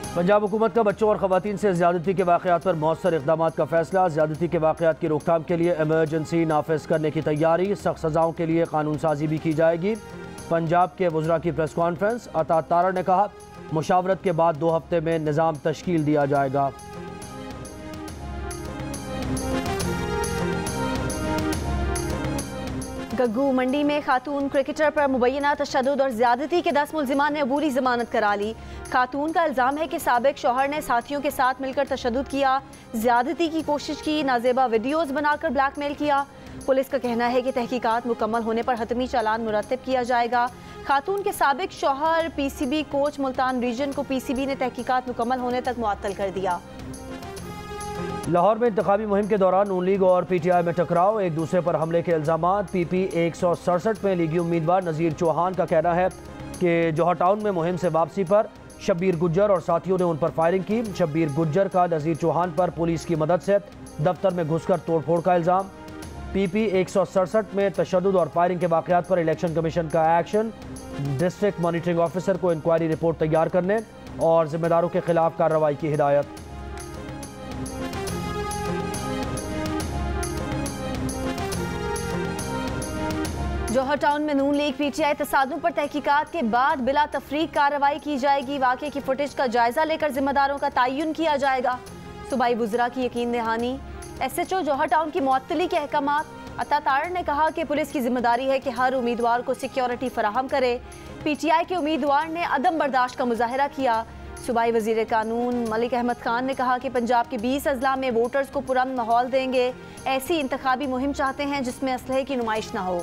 पंजाब हुकूमत का बच्चों और खवातीन से ज़्यादती के वाक़यात पर मौसर इक़दामात का फैसला। ज़्यादती के वाक़यात की रोकथाम के लिए एमरजेंसी नाफिज करने की तैयारी। सख्त सज़ाओं के लिए कानून साजी भी की जाएगी। पंजाब के वज़रा की प्रेस कॉन्फ्रेंस। अता तारा ने कहा, मुशावरत के बाद 2 हफ्ते में निज़ाम तश्कील दिया जाएगा। गग्गू मंडी में खातून क्रिकेटर पर मुबैना तशद्दुद और ज्यादती के 10 मुल्जिमान ने अबूरी जमानत करा ली। खातून का इल्ज़ाम है कि साबिक शौहर ने साथियों के साथ मिलकर तशद्दुद किया, ज्यादती की कोशिश की, नाजेबा वीडियोज़ बनाकर ब्लैकमेल किया। पुलिस का कहना है कि तहकीकात मुकम्मल होने पर हतमी चालान मुरतब किया जाएगा। खातून के साबिक शौहर PCB कोच मुल्तान रीजन को PCB ने तहकीकात मुकम्मल होने तक मुअत्तल कर दिया। लाहौर में इंतखाबी मुहिम के दौरान नून लीग और PTI में टकराव, एक दूसरे पर हमले के इल्ज़ामात। PP 167 में लीगी उम्मीदवार नज़ीर चौहान का कहना है कि जौहर टाउन में मुहिम से वापसी पर शब्बीर गुज्जर और साथियों ने उन पर फायरिंग की। शब्बीर गुज्जर का नज़ीर चौहान पर पुलिस की मदद से दफ्तर में घुसकर तोड़फोड़ का इल्ज़ाम। PP 167 में तशद्दुद और फायरिंग के वाक़यात पर इलेक्शन कमीशन का एक्शन। डिस्ट्रिक्ट मॉनिटरिंग ऑफिसर को इंक्वायरी रिपोर्ट तैयार करने और जिम्मेदारों के खिलाफ कार्रवाई की हिदायत। जौहर टाउन में नून लीग PTI तसादुम पर तहकीकात के बाद बिला तफरीक कार्रवाई की जाएगी। वाक़े की फुटेज का जायजा लेकर जिम्मेदारों का तयन किया जाएगा। सूबाई वज़रा की यकीन दहानी। SHO जौहर टाउन की मुअत्तली के अहकामात। अता तारा ने कहा कि पुलिस की जिम्मेदारी है कि हर उम्मीदवार को सिक्योरिटी फराहम करे। PTI के उम्मीदवार ने अदम बर्दाश्त का मुजाहरा किया। सूबाई वज़ीर कानून मलिक अहमद खान ने कहा कि पंजाब के 20 अजला में वोटर्स को पुरअमन माहौल देंगे। ऐसी इंतखाबी मुहिम चाहते हैं जिसमें असलहे की नुमाइश न हो।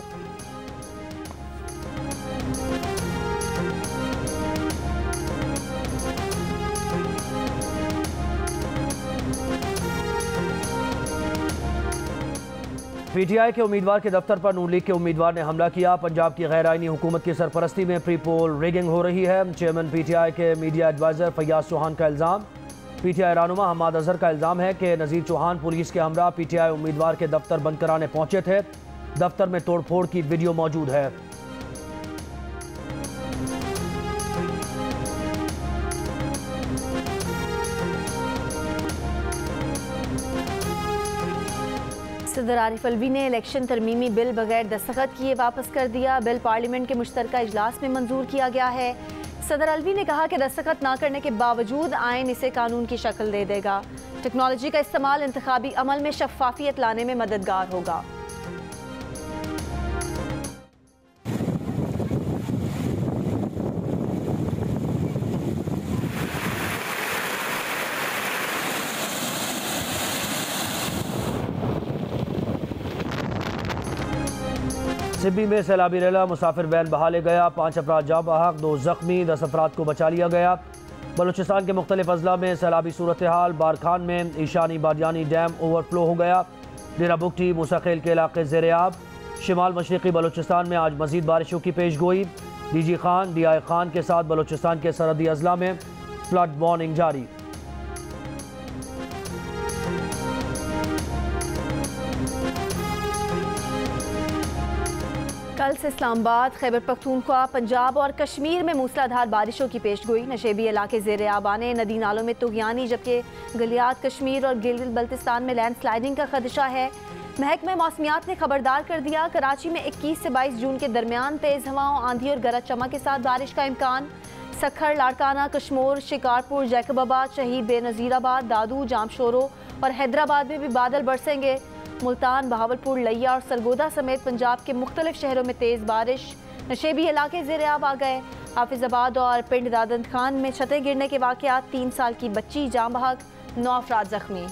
PTI के उम्मीदवार के दफ्तर पर नून लीग के उम्मीदवार ने हमला किया। पंजाब की गैर आइनी हुकूमत की सरपरस्ती में प्री पोल रिगिंग हो रही है। चेयरमैन PTI के मीडिया एडवाइज़र फैयाज चौहान का इल्ज़ाम। PTI रहनुमा हम्माद अजहर का इल्ज़ाम है कि नज़ीर चौहान पुलिस के हमरा PTI उम्मीदवार के दफ्तर बंद कराने पहुंचे थे। दफ्तर में तोड़फोड़ की वीडियो मौजूद है। सदर आरिफ अलवी ने इलेक्शन तरमीमी बिल बगैर दस्तखत किए वापस कर दिया। बिल पार्लियामेंट के मुश्तरका इजलास में मंजूर किया गया है। सदर अलवी ने कहा कि दस्तखत ना करने के बावजूद आइन इसे कानून की शक्ल दे देगा। टेक्नोलॉजी का इस्तेमाल इंतखाबी अमल में शफाफियत लाने में मददगार होगा। सिब्बी में सैलाबी रेला मुसाफिर वैन बहा ले गया। 5 अफराद जाँ बहक, 2 जख्मी, 10 अफराद को बचा लिया गया। बलूचिस्तान के मुख्तलिफ अजला में सैलाबी सूरत हाल। बारखान में ईशानी बादियानी डैम ओवरफ्लो हो गया। डेरा बुगटी मूसाखेल के इलाके ज़ेर-ए-आब। शिमाल मशरक़ी बलूचिस्तान में आज मज़ीद बारिशों की पेश गोई। DG खान DI खान के साथ बलूचिस्तान के सरहदी अजला में फ्लड वार्निंग जारी। कल से इस्लामाबाद, खैबर पख्तूनख्वा, पंजाब और कश्मीर में मूसलाधार बारिशों की पेशगोई। नशेबी इलाके ज़ेर-ए-आब आने, नदी नालों में तुगयानी, जबकि गलियात कश्मीर और गिलगित बल्तिस्तान में लैंड स्लाइडिंग का खदशा है। महकमा मौसमियात ने खबरदार कर दिया। कराची में 21 से 22 जून के दरमियान तेज़ हवाओं, आंधी और गरज चमक के साथ बारिश का इम्कान। सखर, लाड़काना, कशमोर, शिकारपुर, जैकबाबाद, शहीद बेनज़ीराबाद, दादू, जामशोरो और हैदराबाद में भी बादल बरसेंगे। मुल्तान, बहावलपुर, लिया और सरगोदा समेत पंजाब के मुख्तलिफ शहरों में तेज़ बारिश। नशेबी इलाके ज़ेर-ए-आब आ गए। हाफिजाबाद और पिंड दादन खान में छतें गिरने के वाक़यात। 3 साल की बच्ची जाँ बहक, 9 अफराद जख्मी।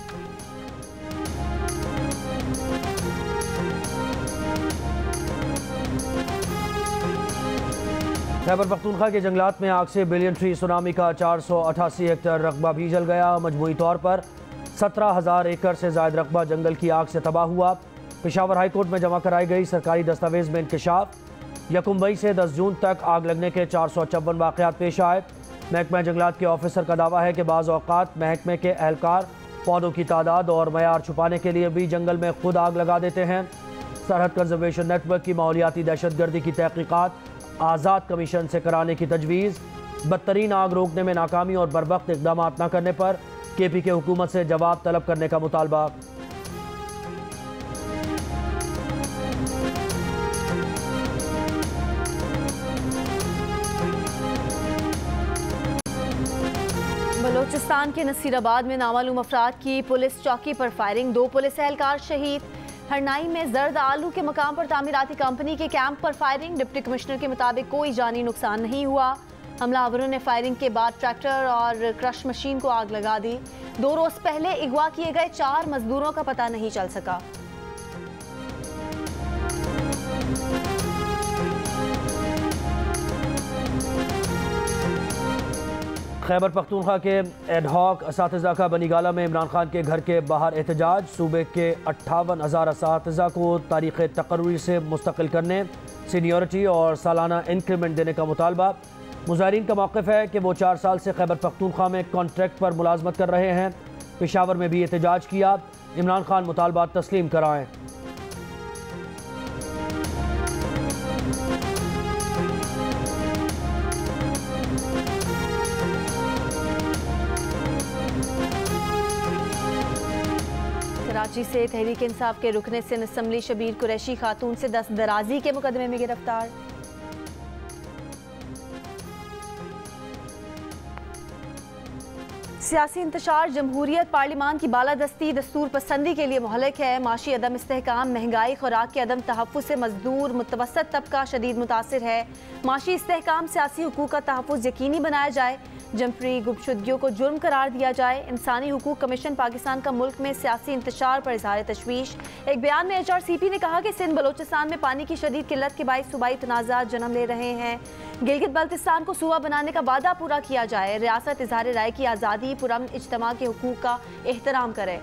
खैबर पख्तूनख्वा के जंगलात में आग से बिलियन ट्री सुनामी का 488 हेक्टेयर रकबा भी जल गया। मजमूई तौर पर 17,000 एकड़ से ज़ायद रकबा जंगल की आग से तबाह हुआ। पेशावर हाई कोर्ट में जमा कराई गई सरकारी दस्तावेज में इंकशाफ। 1 मई से 10 जून तक आग लगने के 454 वाक़यात पेश आए। महकमा जंगलात के ऑफिसर का दावा है कि बाज़ औक़ात महकमे के एहलकार पौधों की तादाद और मयार छुपाने के लिए भी जंगल में खुद आग लगा देते हैं। सरहद कंजर्वेशन नेटवर्क की माहौलियाती दहशत गर्दी की तहकीकात आज़ाद कमीशन से कराने की तजवीज़। बदतरीन आग रोकने में नाकामी और बरवक्त इकदाम न करने पर KPK हुकूमत से जवाब तलब करने का मुतालबा। बलोचिस्तान के नसीराबाद में नामालूम अफराद की पुलिस चौकी पर फायरिंग, 2 पुलिस एहलकार शहीद। हरनाई में जर्द आलू के मकाम पर तामीराती कंपनी के कैंप पर फायरिंग, डिप्टी कमिश्नर के मुताबिक कोई जानी नुकसान नहीं हुआ। हमलावरों ने फायरिंग के बाद ट्रैक्टर और क्रश मशीन को आग लगा दी। 2 रोज पहले अगवा किए गए 4 मजदूरों का पता नहीं चल सका। खैबर पख्तूनख्वा के एडहॉक असातिज़ा का बनीगाला में इमरान खान के घर के बाहर एहतजाज। सूबे के 58,000 असातिज़ा को तारीख़ तकर्री से मुस्तकिल करने, सीनियरिटी और सालाना इंक्रीमेंट देने का मुतालबा। मुजाहिरीन का मौक़िफ़ है कि वो 4 साल से खैबर पख्तूनख्वा में कॉन्ट्रैक्ट पर मुलाजमत कर रहे हैं। पेशावर में भी एहतजाज किया। इमरान खान मुतालबात तस्लीम कराएँ। कराची से तहरीक इंसाफ के रुकने से असम्बली शबीर कुरैशी खातून से दस्तदराजी के मुकदमे में गिरफ्तार। सियासी इंतशार जमहूरियत पार्लिमान की बालादस्ती दस्तूर पसंदी के लिए मोहलक है। माशी अदम इस्तेहकाम, महंगाई, खुराक के अदम तहफ़्फ़ुज़ से मजदूर मुतवसत तबका शदीद मुतासिर है। माशी इस्तेहकाम, सियासी हुकूक का तहफ़्फ़ुज़ यकीनी बनाया जाए, जमहूरी गुमशुदगियों को जुर्म करार दिया जाए। इंसानी हुकूक कमीशन पाकिस्तान का मुल्क में सियासी इंतशार पर इज़हार तशवीश। एक बयान में HRCP ने कहा कि सिंध बलोचिस्तान में पानी की शदीद किल्लत के बाइस सूबाई तनाज़ात जन्म ले रहे हैं। गिलगित बल्तिस्तान को सूबा बनाने का वादा पूरा किया जाए। रियासत इज़हार राय की आज़ादी, पुरअमन इज्तिमा के हुकूक का एहतराम करे।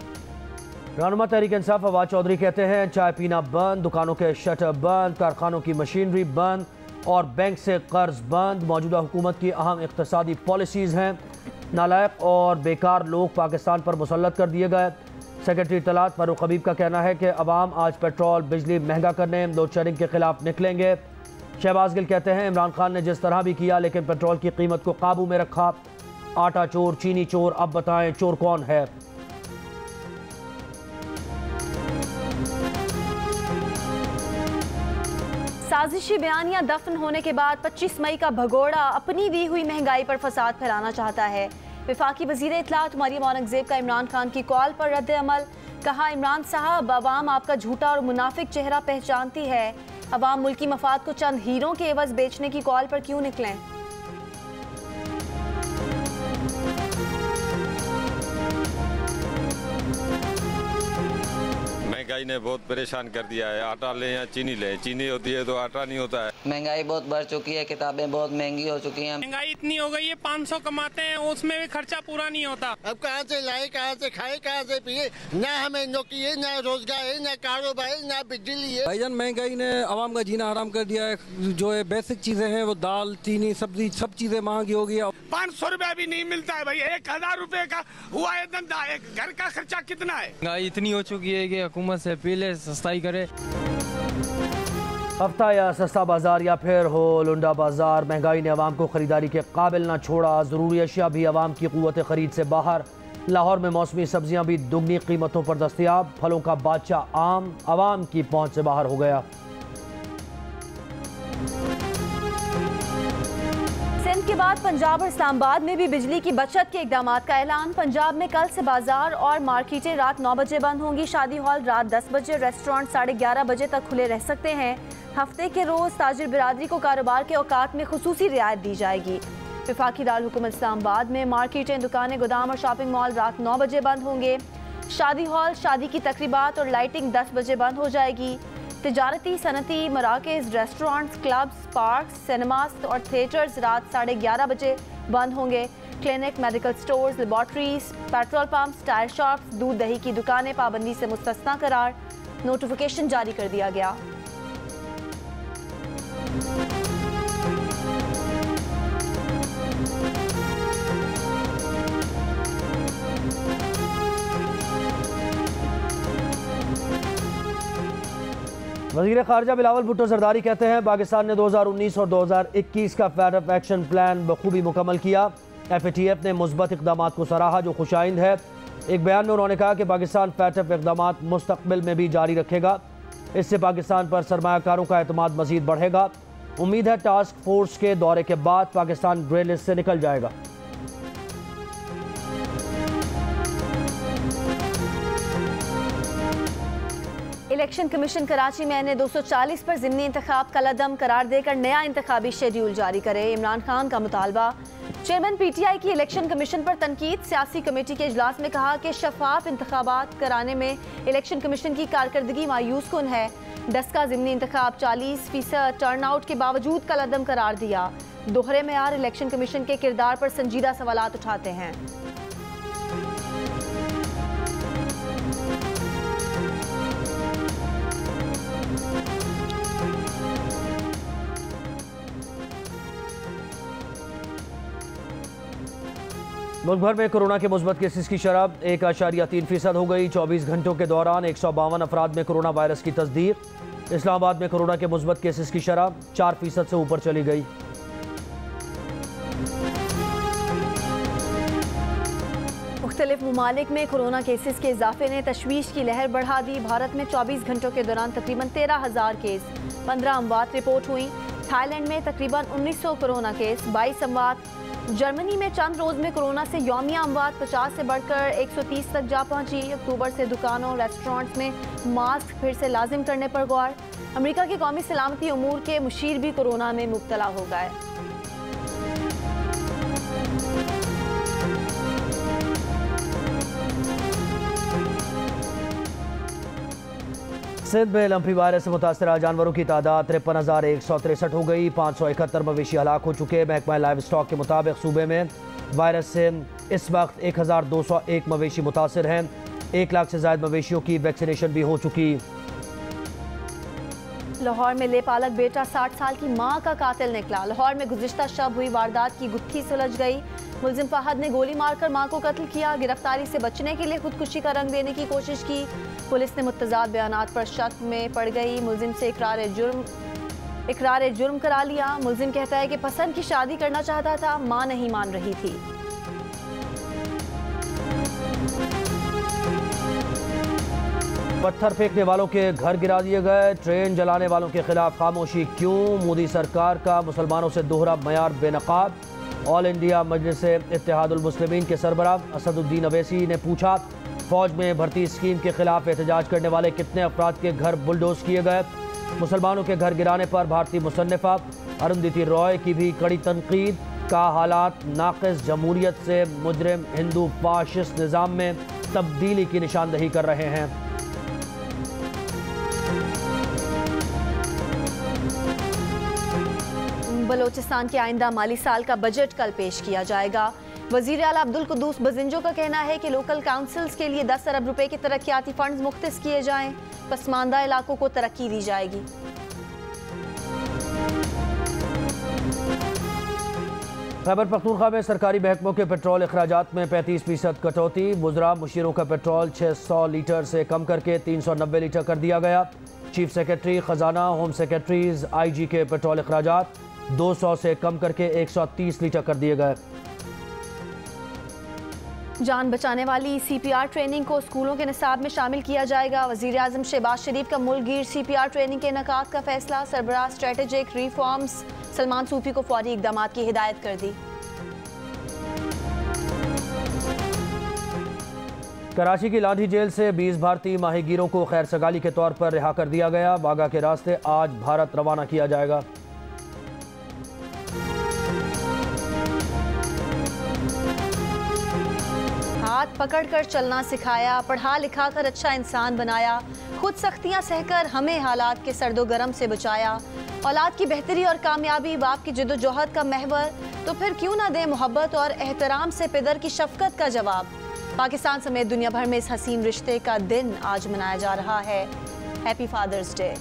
रहनुमा तहरीक इंसाफ फवाद चौधरी कहते हैं चाय पीना बंद, दुकानों के शटर बंद, कारखानों की मशीनरी बंद और बैंक से कर्ज बंद मौजूदा हुकूमत की अहम इक़्तिसादी पॉलिसीज़ हैं। नालायक और बेकार लोग पाकिस्तान पर मुसल्लत कर दिए गए। सेक्रेटरी इत्तलात फारूक हबीब का कहना है कि अवाम आज पेट्रोल बिजली महंगा करने, लोड शेडिंग के खिलाफ निकलेंगे। शहबाज गिल कहते हैं इमरान खान ने जिस तरह भी किया लेकिन पेट्रोल की कीमत को काबू में रखा। आटा चोर, चीनी चोर, अब बताएं चोर कौन है। साजिशी बयानियां दफन होने के बाद 25 मई का भगोड़ा अपनी दी हुई महंगाई पर फसाद फैलाना चाहता है। वफाकी वज़ीर इत्तलात मरियम औरंगज़ेब का इमरान खान की कॉल पर रद्द अमल। कहा, इमरान साहब, अवाम आपका झूठा और मुनाफिक चेहरा पहचानती है। अवाम मुल्की मफाद को चंद हीरों के एवज बेचने की कॉल पर क्यों निकलें। महंगाई ने बहुत परेशान कर दिया है। आटा लें या चीनी लें, चीनी होती है तो आटा नहीं होता है। महंगाई बहुत बढ़ चुकी है, किताबें बहुत महंगी हो चुकी हैं। महंगाई इतनी हो गई है, 500 कमाते हैं उसमें भी खर्चा पूरा नहीं होता। अब कहाँ से लाए, कहाँ से खाए, कहाँ से पिए। ना हमें नौकरी है, ना रोजगार है, ना कारोबार है, ना बिजली है। भाईजान महंगाई ने आवाम का जीना हराम कर दिया है। जो है बेसिक चीजें हैं वो दाल, चीनी, सब्जी, सब चीजें महंगी हो गई। 500 रुपया भी नहीं मिलता है भाई। 1000 रुपए का हुआ है धंधा, एक घर का खर्चा कितना है। महंगाई इतनी हो चुकी है कि हुकूमत से अपील है सस्ताई करे। हफ्ता या सस्ता बाजार या फिर हो लुंडा बाजार, महंगाई ने अवाम को खरीदारी के काबिल ना छोड़ा। ज़रूरी अशिया भी अवाम की क़ुव्वत ख़रीद से बाहर। लाहौर में मौसमी सब्जियां भी दुगनी कीमतों पर दस्तयाब। फलों का बादशाह आम अवाम की पहुंच से बाहर हो गया। सिंध के बाद पंजाब और इस्लामाबाद में भी बिजली की बचत के इकदाम का ऐलान। पंजाब में कल से बाजार और मार्केटें रात 9 बजे बंद होंगी। शादी हॉल रात 10 बजे, रेस्टोरेंट 11:30 बजे तक खुले रह सकते हैं। हफ्ते के रोज ताजिर बिरादरी को कारोबार के औकात में खुसूसी रियायत दी जाएगी। वफाकी दारुल हुकूमत इस्लामाबाद में मार्केटें, दुकानें, गोदाम और शॉपिंग मॉल रात 9 बजे बंद होंगे। शादी हॉल, शादी की तकरीबात और लाइटिंग 10 बजे बंद हो जाएगी। तिजारती, सनती मराकज़, रेस्टोरेंट्स, क्लब्स, पार्क, सिनेमास और थिएटर्स रात 11:30 बजे बंद होंगे। Clinic, medical stores, laboratories, petrol pumps, tyre shops, दूध दही की दुकानें पाबंदी से मुस्तस्ना करार। नोटिफिकेशन जारी कर दिया गया। वज़ीर ख़ारजा बिलावल भुट्टो ज़रदारी कहते हैं पाकिस्तान ने 2019 और 2021 का फेडरल एक्शन प्लान बखूबी मुकम्मल किया। FATF ने मुस्बत इक़दामात को सराहा जो खुशाइंद है। एक बयान में उन्होंने कहा कि पाकिस्तान फेडरल इक़दामात मुस्तक़बिल में भी जारी रखेगा। इससे पाकिस्तान पर सरमायाकारों का एतमाद मज़ीद बढ़ेगा। उम्मीद है टास्क फोर्स के दौरे के बाद पाकिस्तान ग्रे लिस्ट से निकल जाएगा। इलेक्शन कमीशन कराची में NA-240 पर ज़िमनी इंतखाब कलअदम करार देकर नया इंतखाबी शेड्यूल जारी करे। इमरान खान का मुतालबा। चेयरमैन PTI की इलेक्शन कमीशन पर तनकीद। सियासी कमेटी के इजलास में कहा कि शफाफ इंतखाबात कराने में इलेक्शन कमीशन की कारकर्दगी मायूस कुन है। 10 का ज़िमनी इंतखाब 40% टर्नआउट के बावजूद कलअदम करार दिया। दोहरे मेयार इलेक्शन कमीशन के किरदार पर संजीदा सवालात उठाते हैं। मुल्क भर में कोरोना के मुस्बत केसेस की शरह 1.3% हो गई। 24 घंटों के दौरान 152 अफराद में कोरोना वायरस की तस्दीक। इस्लामाबाद में कोरोना के मुस्बत केसेस की शरह 4% से ऊपर चली गई। मुख्तलिफ ममालिक में कोरोना केसेस के इजाफे ने तशवीश की लहर बढ़ा दी। भारत में 24 घंटों के दौरान तकरीबन 13,000 केस, 15 अमवात रिपोर्ट हुई। थाईलैंड में तकरीबन 1900 कोरोना केस, 22 अमवात। जर्मनी में चंद रोज में कोरोना से यौमिया अमवात 50 से बढ़कर 130 तक जा पहुंची। अक्टूबर से दुकानों रेस्टोरेंट्स में मास्क फिर से लाजिम करने पर गौर। अमेरिका के कौमी सलामती उमूर के मुशीर भी कोरोना में मुब्तला हो गए। सिंध में लंपी वायरस से मुतासरा जानवरों की तादाद 53,163 हो गई। 571 मवेशी हलाक हो चुके। महकमा लाइव स्टॉक के मुताबिक सूबे में वायरस से इस वक्त 1,201 मवेशी मुतासर हैं। 1 लाख से ज़ायद मवेशियों की वैक्सीनेशन भी हो चुकी। लाहौर में लेपालक बेटा 60 साल की मां का कातिल निकला। लाहौर में गुज़िश्ता शब हुई वारदात की गुत्थी सुलझ गई। मुलजिम फहद ने गोली मारकर मां को कत्ल किया। गिरफ्तारी से बचने के लिए खुदकुशी का रंग देने की कोशिश की। पुलिस ने मुत्तज़ाद बयानात पर शक में पड़ गई। मुलजिम से इकरार जुर्म करा लिया। मुलजिम कहता है कि पसंद की शादी करना चाहता था, मां नहीं मान रही थी। पत्थर फेंकने वालों के घर गिरा दिए गए। ट्रेन जलाने वालों के खिलाफ खामोशी क्यों? मोदी सरकार का मुसलमानों से दोहरा मयार बेनकाब। ऑल इंडिया मजलिस इत्तेहादुल मुस्लिमीन के सरबराह असदुद्दीन अवैसी ने पूछा, फौज में भर्ती स्कीम के खिलाफ एहतजाज करने वाले कितने अफराद के घर बुलडोज किए गए? मुसलमानों के घर गिराने पर भारतीय मुसन्निफा अरुंधति रॉय की भी कड़ी तनकीद। का हालात नाक़िस जमहूरियत से मुजरिम हिंदू फाशिस्ट निज़ाम में तब्दीली की निशानदही कर रहे हैं। बलोचिस्तान के आइंदा माली साल का बजट कल पेश किया जाएगा। वज़ीर आला अब्दुल कुद्दूस बजिंजो का कहना है कि लोकल काउंसिल्स के लिए 10 अरब रुपए के तरक्याती फंड्स मुख्तस किए जाएं। पसमानदा इलाकों को तरक्की दी जाएगी। खैबर पख्तूनख्वा में सरकारी महकमों के पेट्रोल अखराजात में 35% कटौती। वुज़रा मुशीरों का पेट्रोल 600 लीटर से कम करके 390 लीटर कर दिया गया। चीफ सेक्रेटरी खजाना, होम सेक्रेटरीज, IG के पेट्रोल अखराजात 200 से कम करके 130 लीटर कर दिए गए। जान बचाने वाली CPR ट्रेनिंग को स्कूलों के निसाब में शामिल किया जाएगा। वज़ीर आज़म शहबाज शरीफ का मुल्कगीर CPR ट्रेनिंग के इनेकाद का फैसला। सरबराह स्ट्रेटेजिक रिफॉर्म्स सलमान सूफी को फौरी इक़दाम की हिदायत कर दी। कराची की लाठी जेल से 20 भारतीय माहीगीरों को खैर सगाली के तौर पर रिहा कर दिया गया। वाघा के रास्ते आज भारत रवाना किया जाएगा। हाथ पकड़कर चलना सिखाया, पढ़ा लिखा कर अच्छा इंसान बनाया, खुद सख्तियां सहकर हमें हालात के सर्दो गरम से बचाया। औलाद की बेहतरी और कामयाबी बाप की जद्दोजहद का महवर, तो फिर क्यों ना दे मोहब्बत और एहतराम से पिदर की शफकत का जवाब। पाकिस्तान समेत दुनिया भर में इस हसीन रिश्ते का दिन आज मनाया जा रहा है। Happy father's day.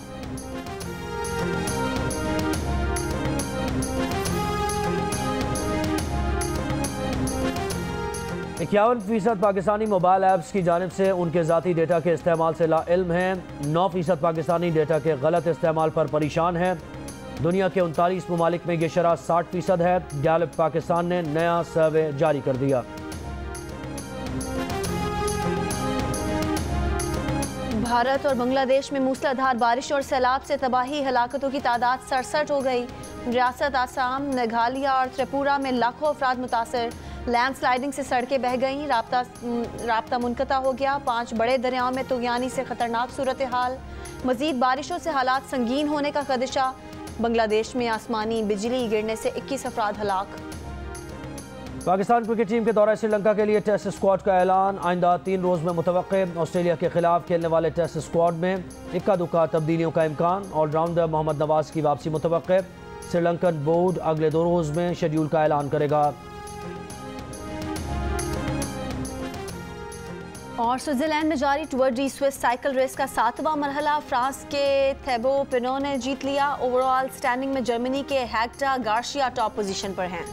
51% Pakistani mobile apps की जानिब से उनके ज़ाती डेटा के इस्तेमाल से लाइल्म हैं। 9% पाकिस्तानी डेटा के गलत इस्तेमाल पर परेशान है। दुनिया के 39 ममालिक में यह शरह 60% है। गैलप पाकिस्तान ने नया सर्वे जारी कर दिया। भारत और बांग्लादेश में मूसलाधार बारिश और सैलाब से तबाही, हलाकतों की तादाद 67 हो गई। रियासत आसाम, मेघालय और त्रिपुरा में लाखों अफराद मुतासर। लैंडस्लाइडिंग से सड़कें बह गईं, राब्ता मुनक़ता हो गया। 5 बड़े दरियाओं में तुग़यानी से खतरनाक सूरत हाल। मज़ीद बारिशों से हालात संगीन होने का खदशा। बांग्लादेश में आसमानी बिजली गिरने से 21 अफराद हलाक। पाकिस्तान क्रिकेट टीम के दौरे श्रीलंका के लिए टेस्ट स्क्वाड का ऐलान। आइंदा 3 रोज़ में मुतवक्के। ऑस्ट्रेलिया के खिलाफ खेलने वाले टेस्ट स्क्वाड में इक्का दुक्का तब्दीलियों का इम्कान। ऑलराउंडर मोहम्मद नवाज की वापसी मुतवक्के। श्रीलंकन बोर्ड अगले 2 रोज़ में शेड्यूल का ऐलान करेगा। और स्विट्जरलैंड में जारी Tour de Suisse cycle race का 7वां मरहला फ्रांस के थेबो पिनो ने जीत लिया। ओवरऑल स्टैंडिंग में जर्मनी के हेक्टर गार्सिया टॉप पोजीशन पर हैं।